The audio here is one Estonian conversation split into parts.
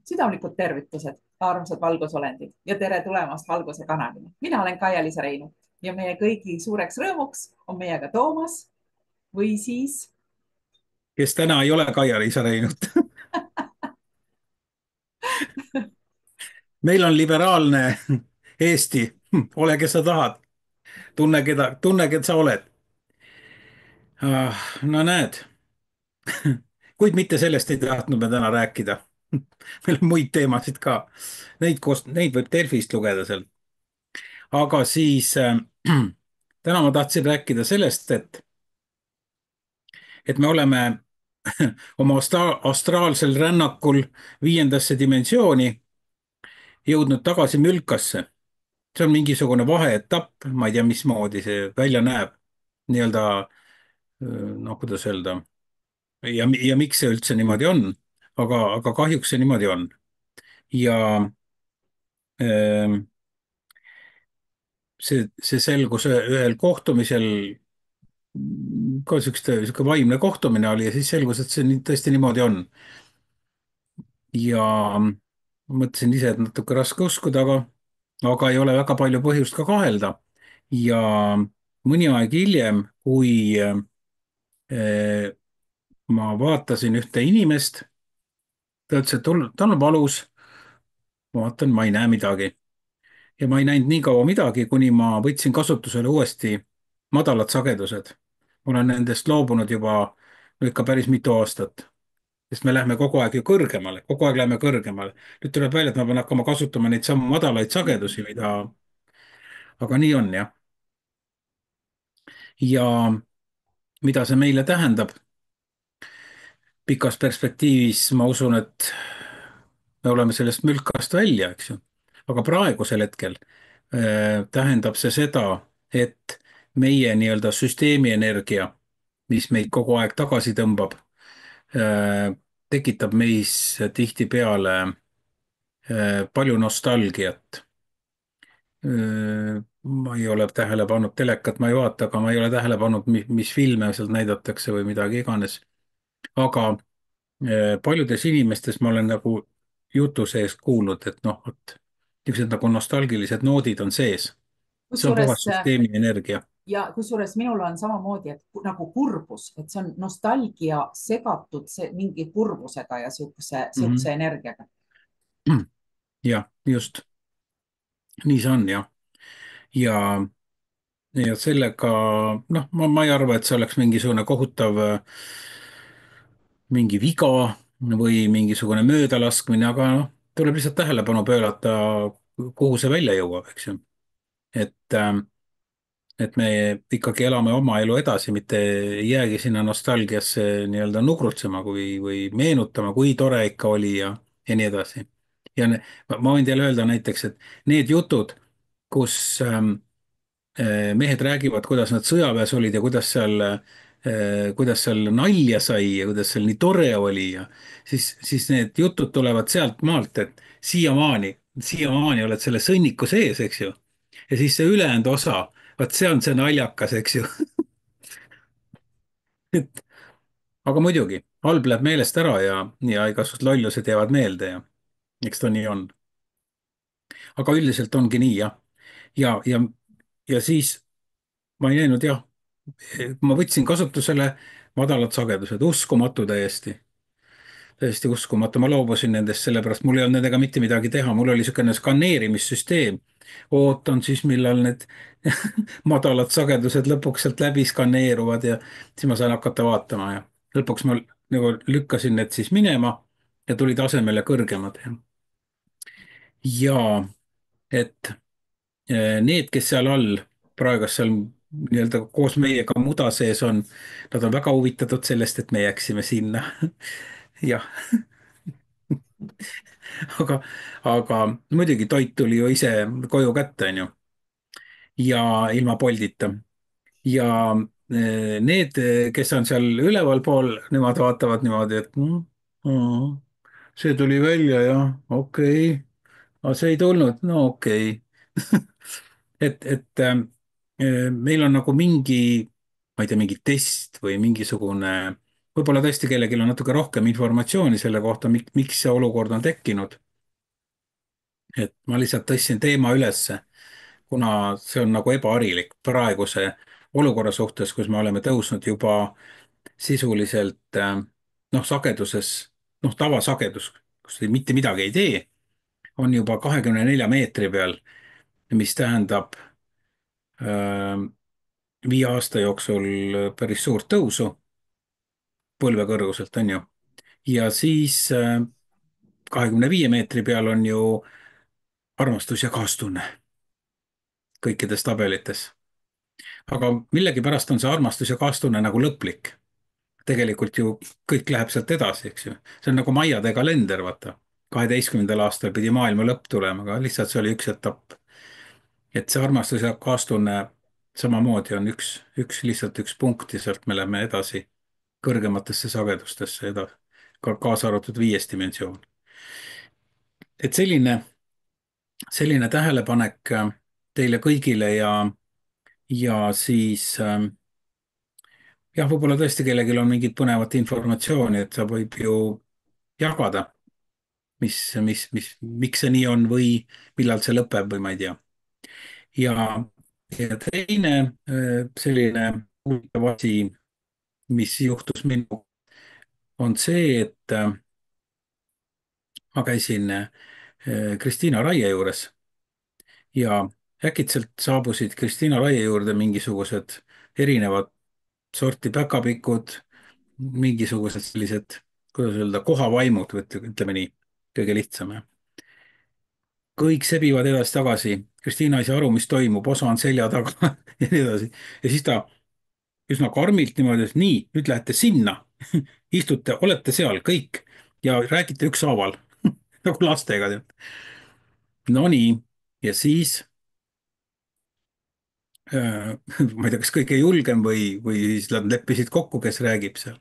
südamlikud tervitused, armsad valgusolendid ja tere tulemast Valguse kanalile. Mina olen Kaia-Liisa Reinu ja meie kõigi suureks rõõmuks on meiega Toomas või siis kes täna ei ole Kaia-Liisa Reinut. meil on liberaalne Eesti. ole, kes sa tahad. Tunne, kes sa oled. No näed, kuid mitte sellest ei tahtnud me täna rääkida. meil on muid teemasid ka. Neid võib Delfist lugeda seal. Aga siis täna ma tahtsin rääkida sellest, et me oleme oma astraalsel rännakul viiendasse dimensiooni jõudnud tagasi mülkasse. See on mingisugune vaheetapp, ma ei tea, mismoodi see välja näeb. Nii-öelda, noh, kuidas öelda, ja miks see üldse niimoodi on, aga kahjuks see niimoodi on. Ja ähm, see selgus ühel kohtumisel, ka sihuke vaimne kohtumine oli ja siis selgus, et see tõesti niimoodi on. Ja mõtlesin ise, et natuke raske uskuda, aga ei ole väga palju põhjust ka kahelda. Ja mõni aeg hiljem, kui ma vaatasin ühte inimest, ta ütles, et tal on valus. ma vaatan, ma ei näe midagi ja ma ei näinud nii kaua midagi, kuni ma võtsin kasutusele uuesti madalad sagedused. ma olen nendest loobunud juba no ikka päris mitu aastat, sest me lähme kogu aeg ju kõrgemale, kogu aeg läheme kõrgemale. nüüd tuleb välja, et ma pean hakkama kasutama neid samu madalaid sagedusi, aga nii on jah. Ja mida see meile tähendab? Pikas perspektiivis ma usun, et me oleme sellest mülkast välja, eks ju. aga praegusel hetkel tähendab see seda, et meie nii-öelda süsteemi energia, mis meid kogu aeg tagasi tõmbab, tekitab meis tihtipeale palju nostalgiat. ma ei ole tähele pannud, telekat ma ei vaata, aga ma ei ole tähele pannud, mis filme seal näidatakse või midagi iganes. aga paljudes inimestes ma olen nagu jutu sees kuulnud, et noh, vot niisugused nagu nostalgilised noodid on sees. see on kusjuures puhas süsteemi energia. ja kusjuures minul on samamoodi, et nagu kurbus, et see on nostalgia segatud mingi kurbusega ja Mhm. sihukese energiaga. jah, just nii see on jah. ja, ja sellega, noh, ma ei arva, et see oleks mingisugune kohutav mingi viga või mingisugune möödalaskmine, aga noh, tuleb lihtsalt tähelepanu pöörata, kuhu see välja jõuab, eks ju. et et me ikkagi elame oma elu edasi, mitte ei jäägi sinna nostalgiasse nii-öelda nugrutsema või meenutama, kui tore ikka oli ja nii edasi. ja ma võin teile öelda näiteks, et need jutud, kus mehed räägivad, kuidas nad sõjaväes olid ja kuidas seal nalja sai ja kuidas seal nii tore oli ja siis need jutud tulevad sealt maalt, et siiamaani oled selle sõnniku sees, eks ju. ja siis see ülejäänud osa, vot see on see naljakas, eks ju. et aga muidugi, halb läheb meelest ära ja igasugused lollused jäävad meelde ja eks ta nii on. aga üldiselt ongi nii jah. Ja siis ma ei näinud jah, ma võtsin kasutusele madalad sagedused, uskumatu täiesti, täiesti uskumatu, ma loobusin nendest, sellepärast mul ei olnud nendega mitte midagi teha, mul oli niisugune skaneerimissüsteem. ootan siis, millal need madalad sagedused lõpuks sealt läbi skaneeruvad ja siis ma saan hakata vaatama ja lõpuks ma nagu lükkasin need siis minema ja tulid asemele kõrgemad. ja et need, kes seal all, praegu seal nii-öelda koos meiega muda sees on, nad on väga huvitatud sellest, et me jääksime sinna. jah, aga, aga muidugi toit tuli ju ise koju kätte, onju, ja ilma Boltita. ja need, kes on seal ülevalpool, nemad vaatavad niimoodi, et see tuli välja, jah, okei okay., aga see ei tulnud, no okei okay. et meil on nagu mingi, ma ei tea, mingi test või mingisugune võib-olla tõesti kellelgi on natuke rohkem informatsiooni selle kohta, miks see olukord on tekkinud. et ma lihtsalt tõstsin teema ülesse, kuna see on nagu ebaharilik praeguse olukorra suhtes, kus me oleme tõusnud juba sisuliselt sageduses, tavasagedus, kus mitte midagi ei tee, on juba 24 meetri peal, mis tähendab 5 aasta jooksul päris suurt tõusu põlve kõrguselt, on ju. ja siis 25 meetri peal on ju armastus ja kaastunne kõikides tabelites. aga millegipärast on see armastus ja kaastunne nagu lõplik. tegelikult ju kõik läheb sealt edasi, eks ju. see on nagu Maiade kalender, vaata. 12. aastal pidi maailma lõpp tulema, aga lihtsalt see oli üks etapp. et see armastus ja kaastunne samamoodi on lihtsalt üks punkt ja sealt me läheme edasi kõrgematesse sagedustesse edasi, kaasa arvatud 5. dimensioon. et selline tähelepanek teile kõigile ja siis jah, võib-olla tõesti kellelgi on mingit põnevat informatsiooni, et ta võib ju jagada, miks see nii on või millal see lõpeb või ma ei tea. ja, ja teine selline huvitav asi, mis juhtus minuga, on see, et ma käisin Kristiina Raie juures ja äkitselt saabusid Kristiina Raie juurde mingisugused erinevad sorti päkapikud, mingisugused sellised, kuidas öelda, kohavaimud, ütleme nii, kõige lihtsam, jah. kõik sebivad edasi-tagasi, Kristiina ei saa aru, mis toimub, osa on selja taga ja nii edasi. ja siis ta üsna karmilt niimoodi, et nii, nüüd lähete sinna, istute, olete seal kõik ja räägite ükshaaval nagu lastega. Nonii, ja siis ma ei tea, kas kõige julgem või siis nad leppisid kokku, kes räägib seal.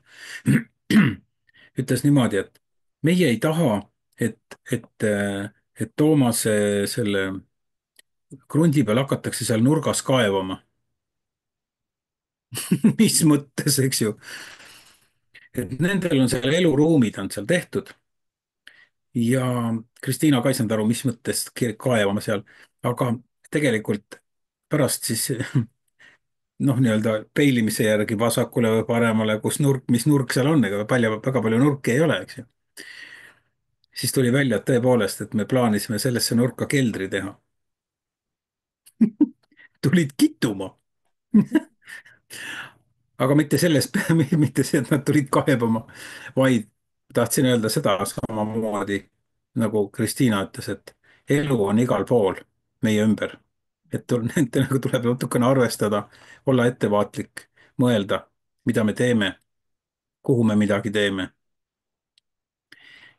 ütles niimoodi, et meie ei taha, et Toomase selle krundi peal hakatakse seal nurgas kaevama. mis mõttes, eks ju. et nendel on seal eluruumid on seal tehtud. ja Kristiina ka ei saanud aru, mis mõttes kaevama seal, aga tegelikult pärast siis nii-öelda peilimise järgi vasakule või paremale, mis nurk seal on, ega väga palju nurki ei ole, eks ju. siis tuli välja, et tõepoolest, et me plaanisime sellesse nurka keldri teha. tulid kittuma. aga mitte sellest, mitte see, et nad tulid kaebama, vaid tahtsin öelda seda samamoodi, nagu Kristiina ütles, et elu on igal pool meie ümber. Nendega tuleb natukene arvestada, olla ettevaatlik, mõelda, mida me teeme, kuhu me midagi teeme.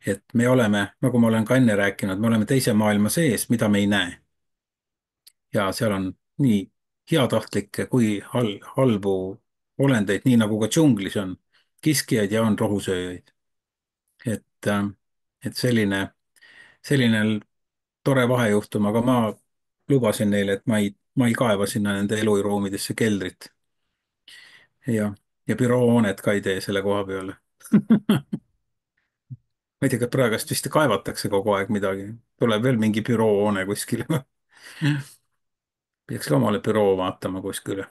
et me oleme, nagu ma olen ka enne rääkinud, me oleme teise maailma sees, mida me ei näe. ja seal on nii heatahtlikke kui halbu olendeid, nii nagu ka džunglis on kiskjaid ja on rohusööjaid. et, äh, et selline tore vahejuhtum, aga ma lubasin neile, et ma ei kaeva sinna nende eluruumidesse keldrit. ja büroohoonet ka ei tee selle koha peale. ma ei tea, kas praegust vist kaevatakse kogu aeg midagi, tuleb veel mingi büroohoone kuskile. peaks ka omale büroo vaatama kuskile.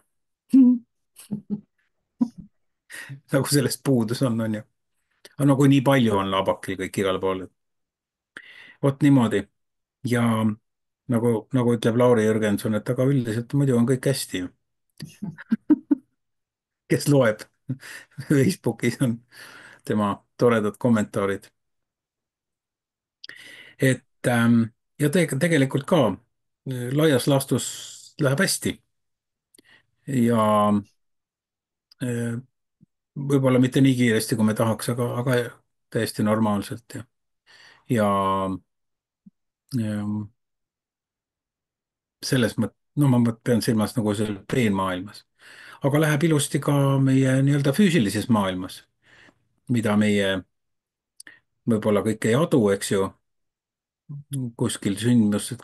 nagu sellest puudus on ju. aga nagu nii palju on Laabakil kõik igal pool. vot niimoodi. ja nagu ütleb Lauri Jürgenson, et aga üldiselt muidu on kõik hästi ju. kes loeb Facebookis on tema toredad kommentaarid. ja tegelikult ka laias laastus läheb hästi. ja äh, võib-olla mitte nii kiiresti, kui me tahaks, aga täiesti normaalselt ja ähm, selles mõttes, no ma pean silmas nagu seal peenmaailmas. aga läheb ilusti ka meie nii-öelda füüsilises maailmas, mida meie võib-olla kõik ei adu, eks ju.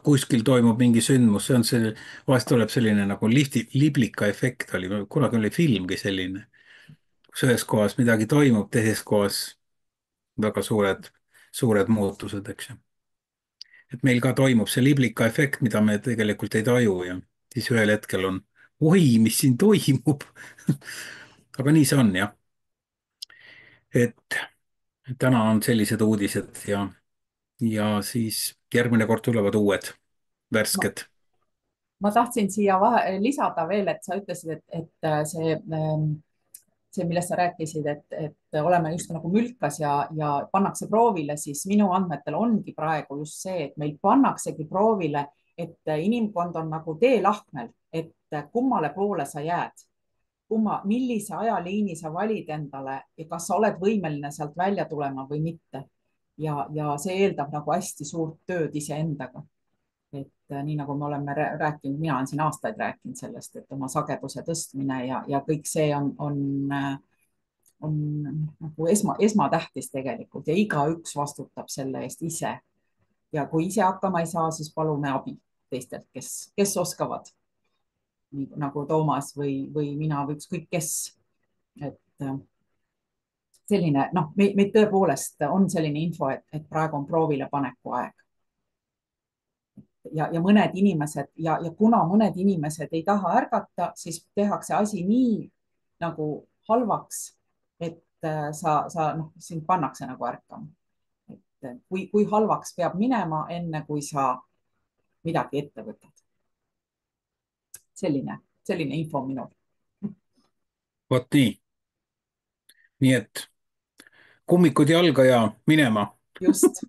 kuskil toimub mingi sündmus, see on see, vahest tuleb selline nagu liblika efekt oli, kunagi oli filmgi selline, kus ühes kohas midagi toimub, teises kohas väga suured muutused, eks ju. et meil ka toimub see liblika efekt, mida me tegelikult ei taju ja siis ühel hetkel on, oi, mis siin toimub. aga nii see on jah, et täna on sellised uudised ja siis järgmine kord tulevad uued, ma, värsked. ma tahtsin siia lisada veel, et sa ütlesid, et see, millest sa rääkisid, et oleme just nagu mülkas ja pannakse proovile, siis minu andmetel ongi praegu just see, et meil pannaksegi proovile, et inimkond on nagu teelahkmel, et kummale poole sa jääd, millise ajaliini sa valid endale ja kas sa oled võimeline sealt välja tulema või mitte. Ja see eeldab nagu hästi suurt tööd iseendaga. et nii nagu me oleme rääkinud, mina olen siin aastaid rääkinud sellest, et oma sageduse tõstmine ja kõik see on nagu esmatähtis tegelikult ja igaüks vastutab selle eest ise. ja kui ise hakkama ei saa, siis palume abi teistelt, kes oskavad, nagu Toomas või mina või ükskõik kes. et selline, noh, meid tõepoolest on selline info, et praegu on proovilepaneku aeg. ja mõned inimesed ja kuna mõned inimesed ei taha ärgata, siis tehakse asi nii nagu halvaks, et noh, sind pannakse nagu ärkama. et kui halvaks peab minema, enne kui sa midagi ette võtad. selline info minul. vot nii, nii et kummikud jalga ja minema. just.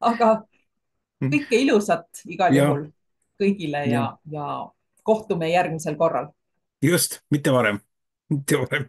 aga kõike ilusat igal ja, juhul kõigile ja ja kohtume järgmisel korral. just, mitte varem, mitte varem.